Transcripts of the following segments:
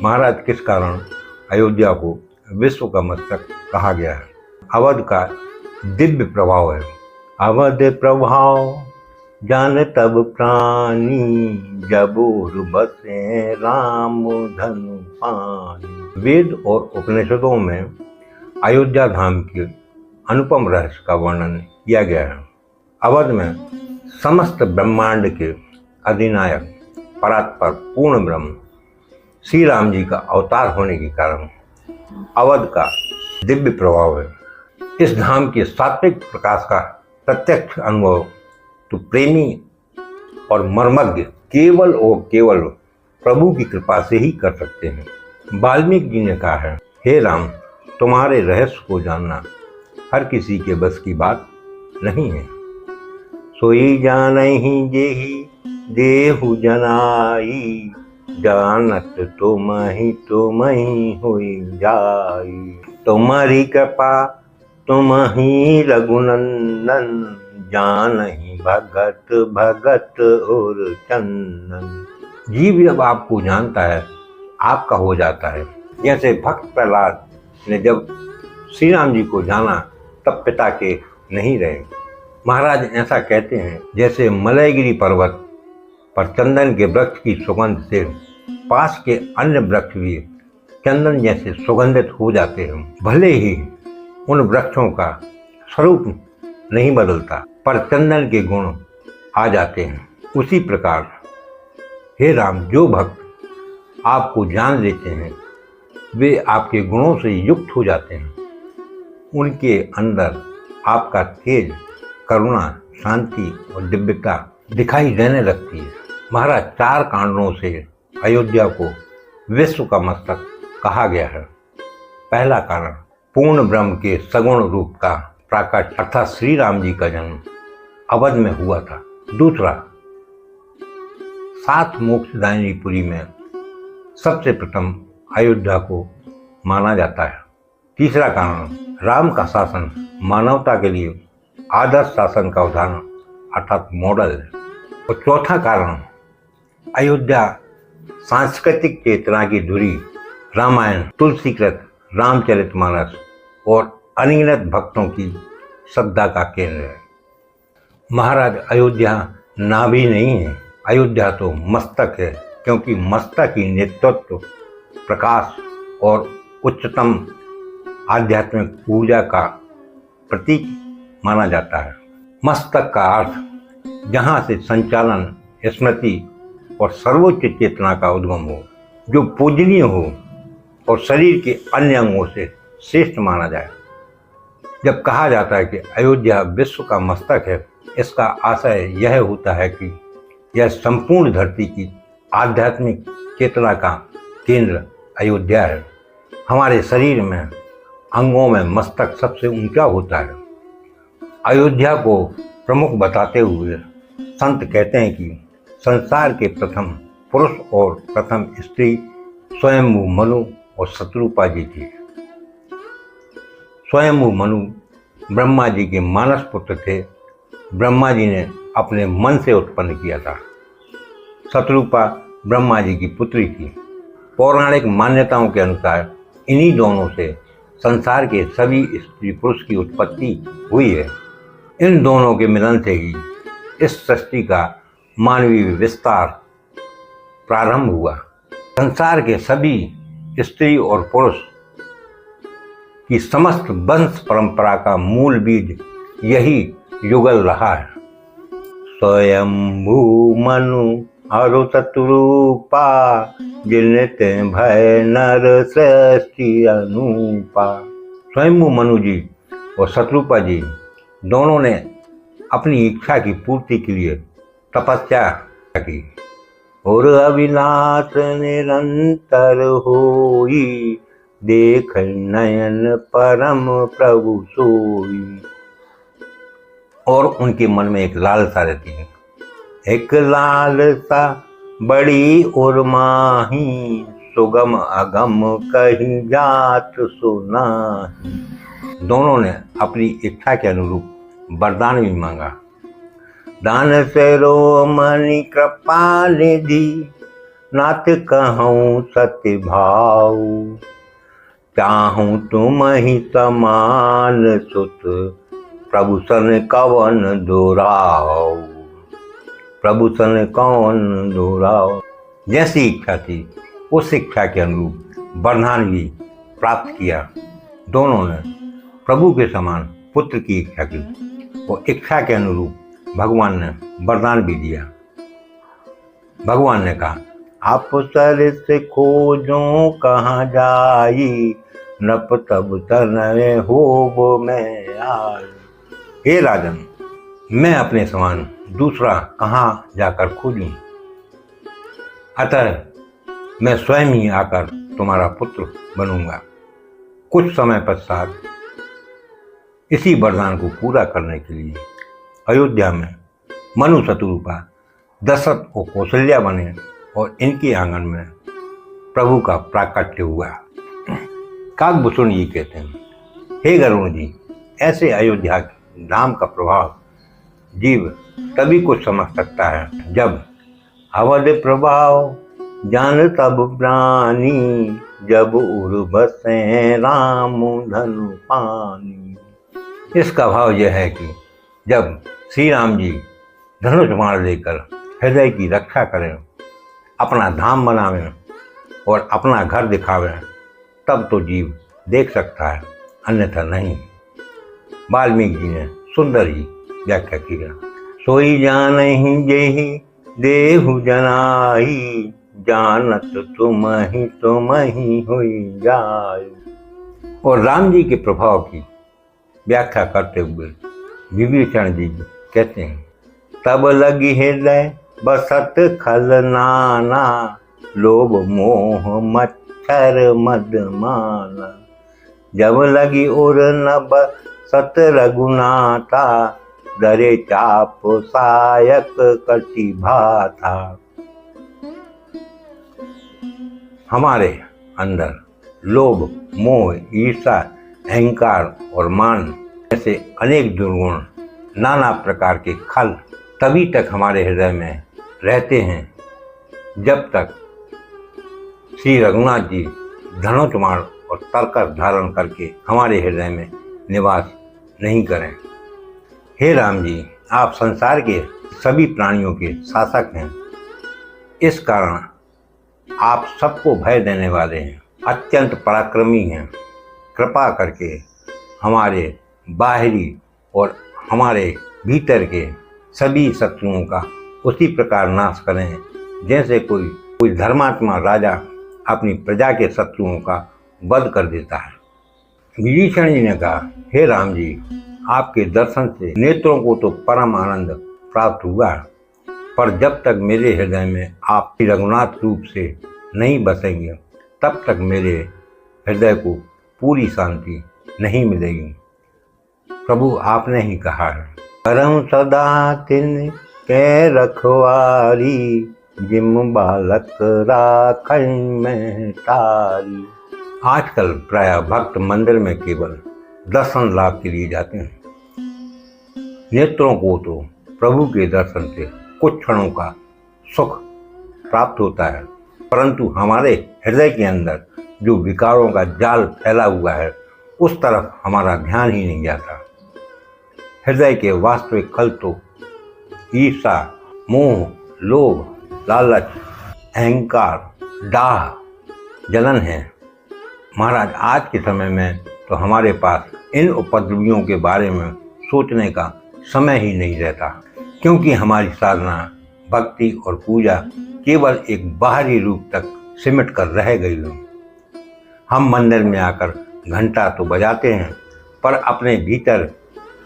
महाराज, किस कारण अयोध्या को विश्व का मस्तक कहा गया है? अवध का दिव्य प्रभाव है। अवध प्रभाव जान तब प्राणी, जब और बसे राम धनु पानी। वेद और उपनिषदों में अयोध्या धाम के अनुपम रहस्य का वर्णन किया गया है। अवध में समस्त ब्रह्मांड के अधिनायक परात्पर पूर्ण ब्रह्म श्री राम जी का अवतार होने के कारण अवध का दिव्य प्रभाव है। इस धाम के सात्विक प्रकाश का प्रत्यक्ष अनुभव तो प्रेमी और मर्मज्ञ केवल और केवल प्रभु की कृपा से ही कर सकते हैं। वाल्मीकि जी ने कहा है, हे राम, तुम्हारे रहस्य को जानना हर किसी के बस की बात नहीं है। सोई जानहि जेहि देहु जनाई, जानत तुमहि होई जाई। तुम्हारी कृपा तुमहि रघुनंदन, जानहि भगत भगत और चंदन। जीव जब आपको जानता है आपका हो जाता है। जैसे भक्त प्रहलाद ने जब श्री राम जी को जाना तब पिता के नहीं रहे। महाराज ऐसा कहते हैं, जैसे मलयगिरी पर्वत पर चंदन के वृक्ष की सुगंध से पास के अन्य वृक्ष भी चंदन जैसे सुगंधित हो जाते हैं। भले ही उन वृक्षों का स्वरूप नहीं बदलता, पर चंदन के गुण आ जाते हैं। उसी प्रकार हे राम, जो भक्त आपको जान लेते हैं वे आपके गुणों से युक्त हो जाते हैं। उनके अंदर आपका तेज, करुणा, शांति और दिव्यता दिखाई देने लगती है। महाराज, 4 कारणों से अयोध्या को विश्व का मस्तक कहा गया है। पहला कारण, पूर्ण ब्रह्म के सगुण रूप का प्राकट अर्थात श्री राम जी का जन्म अवध में हुआ था। दूसरा, 7 मोक्षदायिनी पुरी में सबसे प्रथम अयोध्या को माना जाता है। तीसरा कारण, राम का शासन मानवता के लिए आदर्श शासन का उदाहरण अर्थात मॉडल है। और चौथा कारण, अयोध्या सांस्कृतिक चेतना की धुरी रामायण, तुलसीकृत रामचरितमानस और अनगिनत भक्तों की श्रद्धा का केंद्र है। महाराज, अयोध्या नाभि नहीं है, अयोध्या तो मस्तक है, क्योंकि मस्तक ही नेतृत्व, प्रकाश और उच्चतम आध्यात्मिक ऊर्जा का प्रतीक माना जाता है। मस्तक का अर्थ जहाँ से संचालन, स्मृति और सर्वोच्च चेतना का उद्गम हो, जो पूजनीय हो और शरीर के अन्य अंगों से श्रेष्ठ माना जाए। जब कहा जाता है कि अयोध्या विश्व का मस्तक है, इसका आशय यह होता है कि यह संपूर्ण धरती की आध्यात्मिक चेतना का केंद्र अयोध्या है। हमारे शरीर में अंगों में मस्तक सबसे ऊंचा होता है। अयोध्या को प्रमुख बताते हुए संत कहते हैं कि संसार के प्रथम पुरुष और प्रथम स्त्री स्वयंभू मनु और शत्रुपा जी थी। स्वयंभू मनु ब्रह्मा जी के मानस पुत्र थे। ब्रह्मा जी ने अपने मन से उत्पन्न किया था। शत्रुपा ब्रह्मा जी की पुत्री थी। पौराणिक मान्यताओं के अनुसार इन्हीं दोनों से संसार के सभी स्त्री पुरुष की उत्पत्ति हुई है। इन दोनों के मिलन से ही इस सृष्टि का मानवीय विस्तार प्रारंभ हुआ। संसार के सभी स्त्री और पुरुष की समस्त वंश परंपरा का मूल बीज यही युगल रहा है। स्वयंभू मनु अरु शत्रुपा, जिनते भय नर सृष्टि अनुपा। स्वयंभू मनु जी और शत्रुपा जी दोनों ने अपनी इच्छा की पूर्ति के लिए तपस्या की और अविनाश निरंतर होई, देख नयन परम प्रभु सोई। और उनके मन में एक लालसा रहती है, एक लालसा बड़ी और माही, सुगम अगम कहीं जात सुनाही। दोनों ने अपनी इच्छा के अनुरूप वरदान भी मांगा। दान से रो मणि कृपा निधि, नाथ कहूँ सत्य भाव, चाहूँ तुम ही समान सुत, प्रभु सन कवन दोराव, प्रभु सन कवन दोराव। जैसी इच्छा थी उस इच्छा के अनुरूप वरदान भी प्राप्त किया। दोनों ने प्रभु के समान पुत्र की इच्छा की और इच्छा के अनुरूप भगवान ने वरदान भी दिया। भगवान ने कहा, आप सर से खोजो कहाँ जाई, नप तब तनय हो वो मैं आई। हे राजन, मैं अपने समान दूसरा कहाँ जाकर खोजूं? अतः मैं स्वयं ही आकर तुम्हारा पुत्र बनूंगा। कुछ समय पश्चात इसी वरदान को पूरा करने के लिए अयोध्या में मनु शत्रुपा दशरथ और कौशल्या बने और इनके आंगन में प्रभु का प्राकट्य हुआ। काकभूषण जी कहते हैं, हे गरुण जी, ऐसे अयोध्या धाम का प्रभाव जीव तभी कुछ समझ सकता है जब अवध प्रभाव जान तब प्राणी, जब उर बसे राम धनु पानी। इसका भाव यह है कि जब श्री राम जी धनुष बाण लेकर हृदय की रक्षा करें, अपना धाम बनावें और अपना घर दिखावें, तब तो जीव देख सकता है, अन्यथा नहीं। वाल्मीकि जी ने सुंदर ही व्याख्या की है। सोई जानहि जेहि देहु जनाई, जानत तुम ही होई जाय। और राम जी के प्रभाव की व्याख्या करते हुए विभीषण जी कहते हैं, तब लगी हृदय बसत खल नाना, लोभ मोह मच्छर मद माना। जब लगी उर न बसत रघुनाथा, दरे चाप सायक कटी भाथा। हमारे अंदर लोभ, मोह, ईर्षा, अहंकार और मान जैसे अनेक दुर्गुण, नाना प्रकार के खल तभी तक हमारे हृदय में रहते हैं जब तक श्री रघुनाथ जी धनुष बाण और तरकस धारण करके हमारे हृदय में निवास नहीं करें। हे राम जी, आप संसार के सभी प्राणियों के शासक हैं। इस कारण आप सबको भय देने वाले हैं, अत्यंत पराक्रमी हैं। कृपा करके हमारे बाहरी और हमारे भीतर के सभी शत्रुओं का उसी प्रकार नाश करें जैसे कोई धर्मात्मा राजा अपनी प्रजा के शत्रुओं का वध कर देता है। विभीषण जी ने कहा, हे राम जी, आपके दर्शन से नेत्रों को तो परम आनंद प्राप्त हुआ, पर जब तक मेरे हृदय में आप रघुनाथ रूप से नहीं बसेंगे तब तक मेरे हृदय को पूरी शांति नहीं मिलेगी। प्रभु आपने ही कहा है, करम सदा तिन के रखवारी, जिम बालक राखन में तारी। आजकल प्राय भक्त मंदिर में केवल दर्शन लाभ के लिए जाते हैं। नेत्रों को तो प्रभु के दर्शन से कुछ क्षणों का सुख प्राप्त होता है, परंतु हमारे हृदय के अंदर जो विकारों का जाल फैला हुआ है उस तरफ हमारा ध्यान ही नहीं जाता। हृदय के वास्तविक खल तो ईर्षा, मोह, लोभ, लालच, अहंकार, डाह, जलन है। महाराज, आज के समय में तो हमारे पास इन उपद्रवियों के बारे में सोचने का समय ही नहीं रहता, क्योंकि हमारी साधना, भक्ति और पूजा केवल एक बाहरी रूप तक सिमट कर रह गई हो। हम मंदिर में आकर घंटा तो बजाते हैं, पर अपने भीतर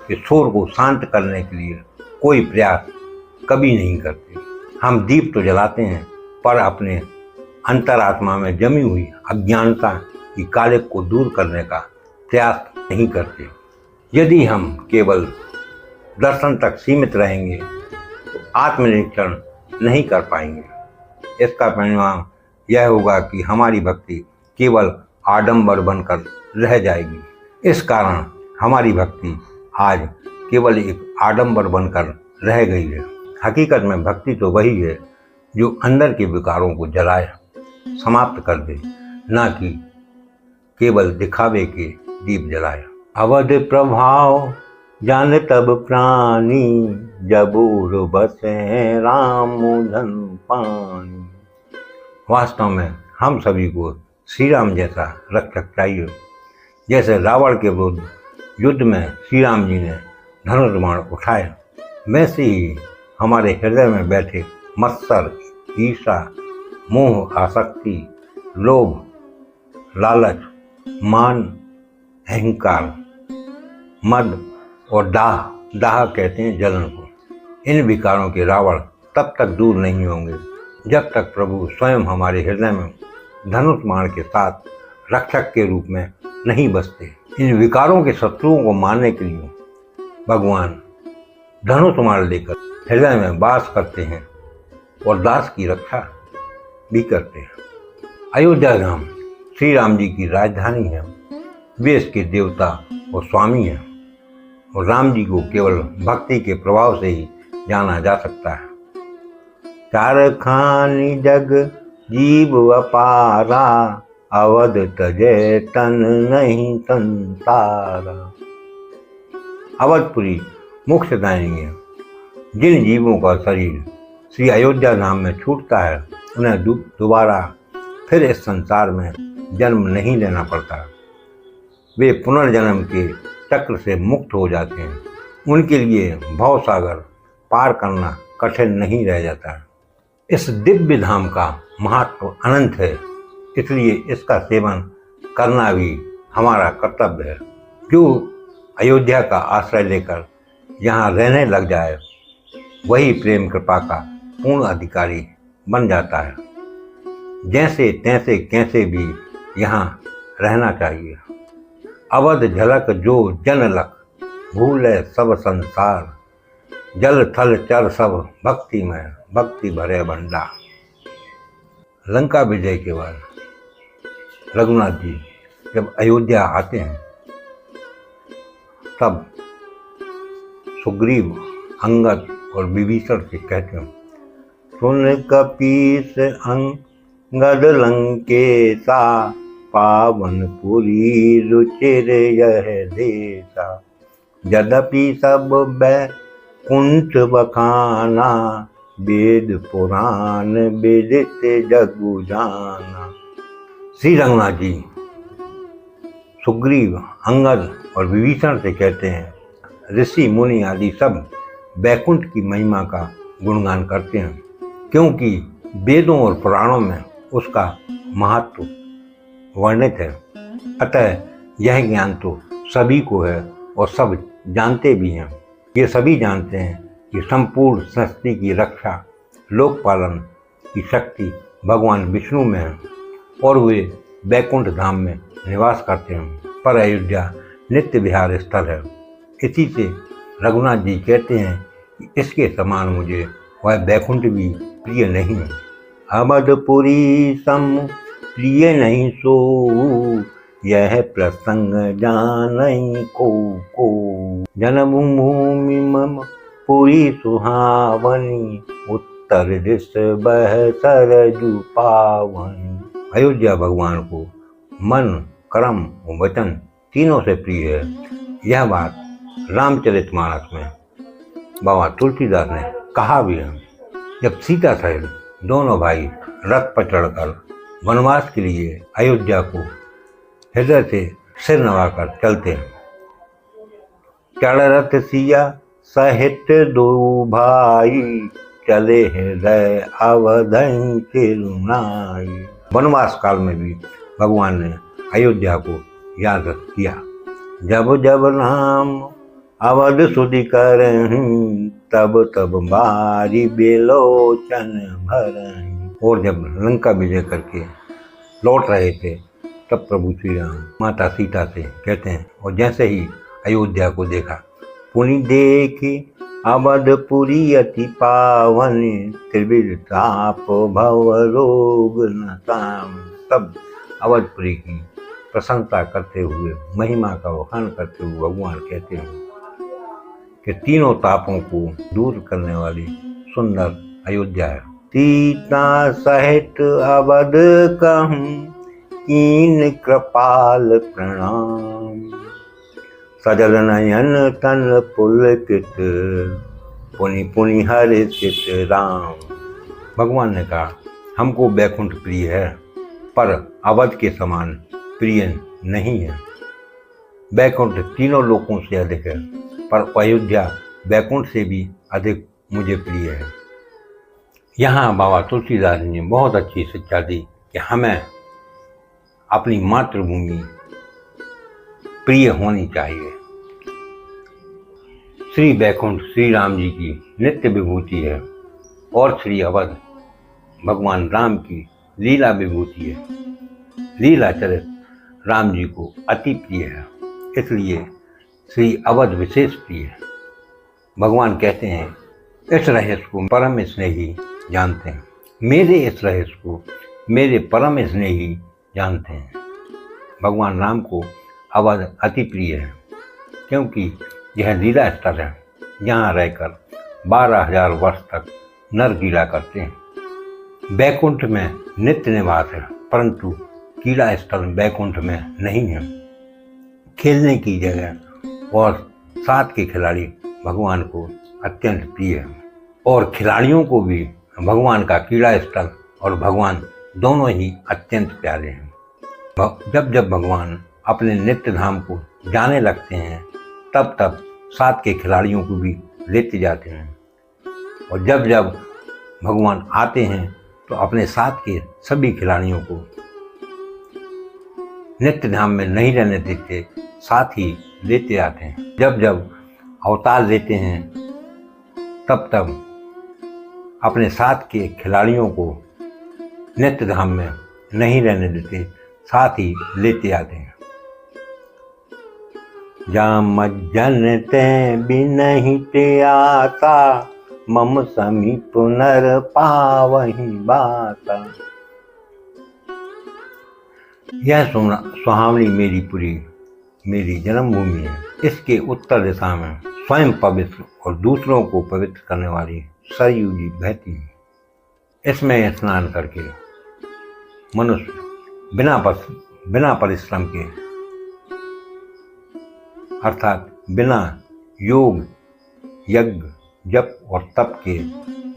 के शोर को शांत करने के लिए कोई प्रयास कभी नहीं करते। हम दीप तो जलाते हैं, पर अपने अंतरात्मा में जमी हुई अज्ञानता की कालिक को दूर करने का प्रयास नहीं करते। यदि हम केवल दर्शन तक सीमित रहेंगे तो आत्मनिरीक्षण नहीं कर पाएंगे। इसका परिणाम यह होगा कि हमारी भक्ति केवल आडंबर बनकर रह जाएगी। इस कारण हमारी भक्ति आज केवल एक आडंबर बनकर रह गई है। हकीकत में भक्ति तो वही है जो अंदर के विकारों को जलाए, समाप्त कर दे, ना कि केवल दिखावे के दीप जलाए। अवध प्रभाव जान तब प्राणी, जबूर बसे राम धन पानी। वास्तव में हम सभी को श्री राम जैसा रक्षक चाहिए। जैसे रावण के विरुद्ध युद्ध में श्री राम जी ने धनुष बाण उठाए, वैसे ही हमारे हृदय में बैठे मत्सर, ईर्षा, मोह, आसक्ति, लोभ, लालच, मान, अहंकार, मद और दाह कहते हैं जलन को, इन विकारों के रावण तब तक दूर नहीं होंगे जब तक प्रभु स्वयं हमारे हृदय में धनुष बाण के साथ रक्षक के रूप में नहीं बसते। इन विकारों के शत्रुओं को मारने के लिए भगवान धनुष बाण लेकर हृदय में वास करते हैं और दास की रक्षा भी करते हैं। अयोध्या धाम श्री राम जी की राजधानी है। वे इसके देवता और स्वामी हैं और राम जी को केवल भक्ति के प्रभाव से ही जाना जा सकता है। चार खानी जग जीव अपारा, अवध तजे तन नहीं संसारा। अवधपुरी मोक्षदायिनी है। जिन जीवों का शरीर श्री अयोध्या धाम में छूटता है, उन्हें दोबारा फिर इस संसार में जन्म नहीं लेना पड़ता। वे पुनर्जन्म के चक्र से मुक्त हो जाते हैं। उनके लिए भवसागर पार करना कठिन नहीं रह जाता। इस दिव्य धाम का महत्व अनंत है, इसलिए इसका सेवन करना भी हमारा कर्तव्य है। जो अयोध्या का आश्रय लेकर यहाँ रहने लग जाए, वही प्रेम कृपा का पूर्ण अधिकारी बन जाता है। जैसे तैसे कैसे भी यहाँ रहना चाहिए। अवध झलक जो जन लख, भूले सब संसार। जल थल चर सब भक्तिमय, भक्ति भरे भंडार। लंका विजय के बाद रघुनाथ जी जब अयोध्या आते हैं, तब सुग्रीव, अंगद और विभीषण से कहते हैं, सुन कपीस अंगद लंकेसा, पावनपुरी रुचिर यह देसा। यद्यपि सब बैकुंठ बखाना, वेद पुराण विदित जगु जाना। श्री रघुनाथ जी सुग्रीव, अंगद और विभीषण से कहते हैं, ऋषि मुनि आदि सब बैकुंठ की महिमा का गुणगान करते हैं, क्योंकि वेदों और पुराणों में उसका महत्व वर्णित है। अतः यह ज्ञान तो सभी को है और सब जानते भी हैं। ये सभी जानते हैं कि संपूर्ण सृष्टि की रक्षा, लोक पालन की शक्ति भगवान विष्णु में है और वे बैकुंठ धाम में निवास करते हैं। पर अयोध्या नित्य विहार स्थल है। इसी से रघुनाथ जी कहते हैं कि इसके समान मुझे वह बैकुंठ भी प्रिय नहीं। अवधपुरी सम प्रिय नहीं सो, यह प्रसंग जानई को। जन्मभूमि मम पुरी सुहावनी, उत्तर दिश बह सरजु पावनी। अयोध्या भगवान को मन, कर्म और वचन तीनों से प्रिय है। यह बात रामचरितमानस में बाबा तुलसीदास ने कहा भी है। जब सीता सहित दोनों भाई रथ पर चढ़कर वनवास के लिए अयोध्या को हृदय से सिर नवाकर चलते हैं। चढ़ रथ सिया सहित दो भाई, चले हृदय अवधि चिरुनाई। वनवास काल में भी भगवान ने अयोध्या को याद किया। जब जब राम अवध सुधि करहीं, तब तब बारी बेलोचन भरहीं। और जब लंका विजय करके लौट रहे थे, तब प्रभु श्री राम माता सीता से कहते हैं, और जैसे ही अयोध्या को देखा, पुनि देखी अवधपुरी अति पावन, त्रिविध ताप भव रोग न ताम। तब अवधपुरी की प्रशंसा करते हुए, महिमा का वखान करते हुए भगवान कहते हैं कि तीनों तापों को दूर करने वाली सुंदर अयोध्या है। सीता सहित अवध कहूँ, कीन कृपाल प्रणाम। सजल नयन तन पुलकित, पुनि पुनि हर्षित राम। भगवान ने कहा, हमको बैकुंठ प्रिय है, पर अवध के समान प्रिय नहीं है। बैकुंठ तीनों लोकों से अधिक है, पर अयोध्या बैकुंठ से भी अधिक मुझे प्रिय है। यहाँ बाबा तुलसीदास ने बहुत अच्छी शिक्षा दी कि हमें अपनी मातृभूमि प्रिय होनी चाहिए। श्री बैकुंठ श्री राम जी की नित्य विभूति है और श्री अवध भगवान राम की लीला विभूति है। लीला चरित राम जी को अति प्रिय है, इसलिए श्री अवध विशेष प्रिय है। भगवान कहते हैं, इस रहस्य को परम स्नेही जानते हैं, मेरे इस रहस्य को मेरे परम स्नेही जानते हैं। भगवान राम को अवध अति प्रिय है, क्योंकि यह लीला स्थल है जहाँ रहकर 12,000 वर्ष तक नर लीला करते हैं। बैकुंठ में नित्य निवास है, परंतु लीला स्थल बैकुंठ में नहीं है। खेलने की जगह और साथ के खिलाड़ी भगवान को अत्यंत प्रिय है, और खिलाड़ियों को भी भगवान का लीला स्थल और भगवान दोनों ही अत्यंत प्यारे हैं। जब जब भगवान अपने नित्य धाम को जाने लगते हैं, तब तब साथ के खिलाड़ियों को भी लेते जाते हैं, और जब जब भगवान आते हैं तो अपने साथ के सभी खिलाड़ियों को नित्य धाम में नहीं रहने देते, साथ ही लेते आते हैं। जब जब अवतार लेते हैं, तब तब अपने साथ के खिलाड़ियों को नित्य धाम में नहीं रहने देते, साथ ही लेते आते हैं। जाम जनते बिनहि ते आता, मम समीप नर पावहि बाता। यह सुहावनी मेरी पुरी मेरी जन्मभूमि है। इसके उत्तर दिशा में स्वयं पवित्र और दूसरों को पवित्र करने वाली सरयू जी बहती है। इसमें स्नान करके मनुष्य बिना परिश्रम के, अर्थात बिना योग यज्ञ जप और तप के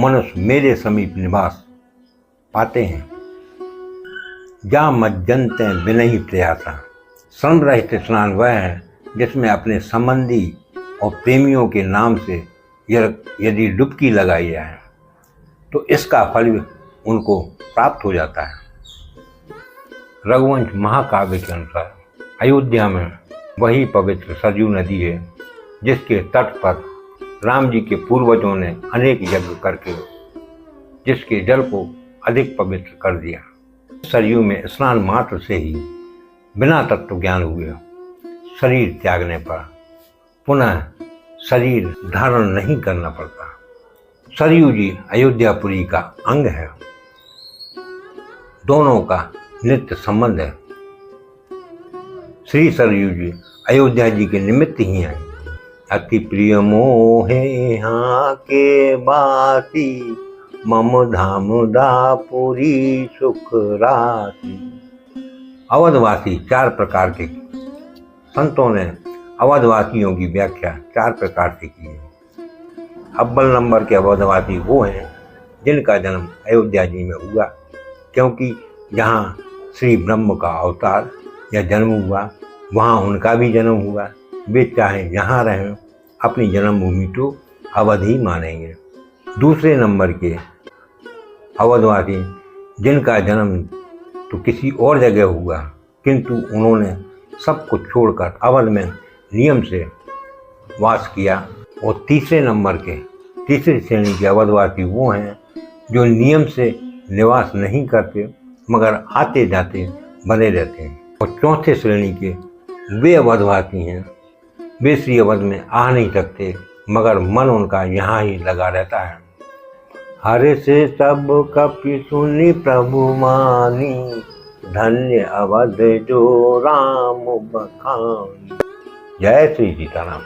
मनुष्य मेरे समीप निवास पाते हैं। जा मज्जनते बिनहि प्रयासा। श्रम रहित स्नान वह है जिसमें अपने संबंधी और प्रेमियों के नाम से यदि डुबकी लगाई जाए तो इसका फल उनको प्राप्त हो जाता है। रघुवंश महाकाव्य के अनुसार अयोध्या में वही पवित्र सरयू नदी है जिसके तट पर राम जी के पूर्वजों ने अनेक यज्ञ करके जिसके जल को अधिक पवित्र कर दिया। सरयू में स्नान मात्र से ही बिना तत्व ज्ञान हुए शरीर त्यागने पर पुनः शरीर धारण नहीं करना पड़ता। सरयू जी अयोध्यापुरी का अंग है, दोनों का नित्य संबंध है। श्री सरयू जी अयोध्या जी के निमित्त ही हैं। अति प्रिय मोहे यहाँ के बाती, मम धाम दापुरी सुख राती। अवधवासी 4 प्रकार के संतों ने अवधवासियों की व्याख्या 4 प्रकार से की है। अव्वल नंबर के अवधवासी वो हैं जिनका जन्म अयोध्या जी में हुआ, क्योंकि जहाँ श्री ब्रह्म का अवतार या जन्म हुआ वहाँ उनका भी जन्म हुआ। वे चाहे जहाँ रहें अपनी जन्मभूमि तो अवध ही मानेंगे। दूसरे नंबर के अवधवासी जिनका जन्म तो किसी और जगह हुआ, किंतु उन्होंने सब कुछ छोड़कर अवध में नियम से वास किया। और तीसरी श्रेणी के अवधवासी वो हैं जो नियम से निवास नहीं करते मगर आते जाते बने रहते हैं। और चौथे श्रेणी के वे अवधवासी हैं, वे श्री अवध में आ नहीं सकते मगर मन उनका यहाँ ही लगा रहता है। हरे से सब कपि सुनि प्रभु मानी, धन्य अवध जो राम बखानी। जय श्री सीताराम।